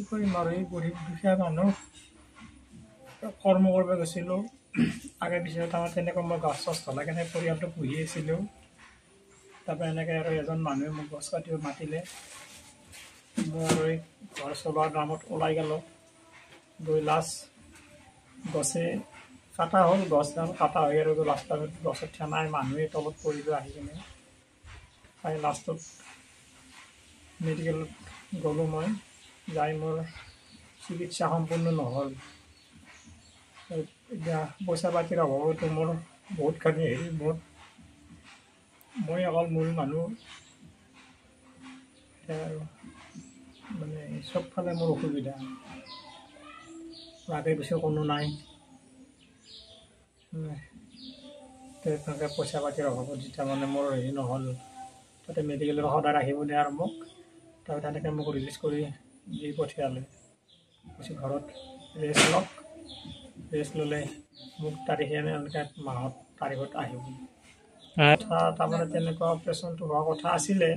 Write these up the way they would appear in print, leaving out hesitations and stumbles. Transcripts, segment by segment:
কৰিম আৰু এই গৰীব দুখীয়া মানুহ কৰ্ম কৰিব গৈছিলোঁ আগে পিছে তাৰমানে তেনেকৈ মই গছ চছ ঢলাই কেনে পৰিয়ালটো পুহি আছিলোঁ তাৰপৰা এনেকৈ আৰু এজন মানুহে মোক গছ কাটিব মাতিলে মই আৰু এই ঘৰ চলোৱাৰ নামত ওলাই গ'লোঁ গৈ লাষ্ট গছে কাটা হ'ল গছডাল কাটা হৈ আৰু লাষ্টত গছত ঠেনাই মানুহে তলত পৰিলোঁ আহি কিনে খাই লাষ্টত মেডিকেলত গ'লোঁ মই যাই মোৰ চিকিৎসা সম্পূৰ্ণ নহ'ল এতিয়া পইচা পাতিৰ অভাৱতো মোৰ বহুতখিনি হেৰি মই অকল মূল মানুহ এতিয়া আৰু মানে চবফালে মোৰ অসুবিধা আগে পিছে কোনো নাই তেনেকৈ পইচা পাতিৰ অভাৱত যেতিয়া মানে মোৰ হেৰি নহ'ল তাতে মেডিকেলত সদায় ৰাখিব দিয়ে আৰু মোক তাৰপৰা তেনেকৈ মোক ৰিলিজ কৰি দি পঠিয়ালে কৈছে ঘৰত ৰেষ্ট ল'লে মোক তাৰিখে এনেকৈ মাহত তাৰিখত আহিব কথা তাৰমানে তেনেকুৱা অপাৰেশ্যনটো হোৱা কথা আছিলে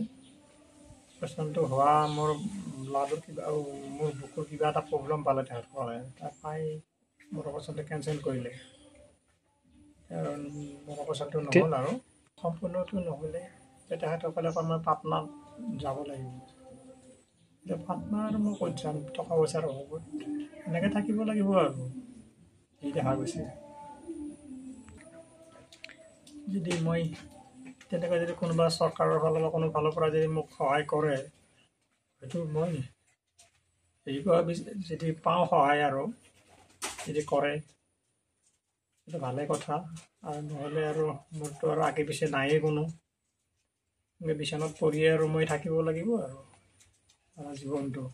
অপাৰেশ্যনটো হোৱা মোৰ ব্লাডৰ কিবা মোৰ বুকুৰ কিবা এটা প্ৰব্লেম পালে তেখেতসকলে তাৰপৰাই মোৰ অপাৰেশ্যনটো কেঞ্চেল কৰিলে মোৰ অপাৰেশ্যনটো নহ'ল আৰু সম্পূৰ্ণটো নহ'লে তেখেতসকলে কয় মই পাটনাত যাব লাগিব এতিয়া পাটনা আৰু মই ক'ত যাম টকা পইচাৰ অভাৱত এনেকৈ থাকিব লাগিব আৰু যি দেখা গৈছে যদি মই তেনেকৈ যদি কোনোবা চৰকাৰৰ ফালৰ পৰা কোনো ফালৰ পৰা যদি মোক সহায় কৰে হয়তো মই হেৰি কৰা যদি পাওঁ সহায় আৰু যদি কৰে সেইটো ভালে কথা আৰু নহ'লে আৰু মোৰতো আৰু আগে পিছে নায়েই কোনো বিচনাত পৰিয়ে আৰু মই থাকিব লাগিব আৰু জীৱনটো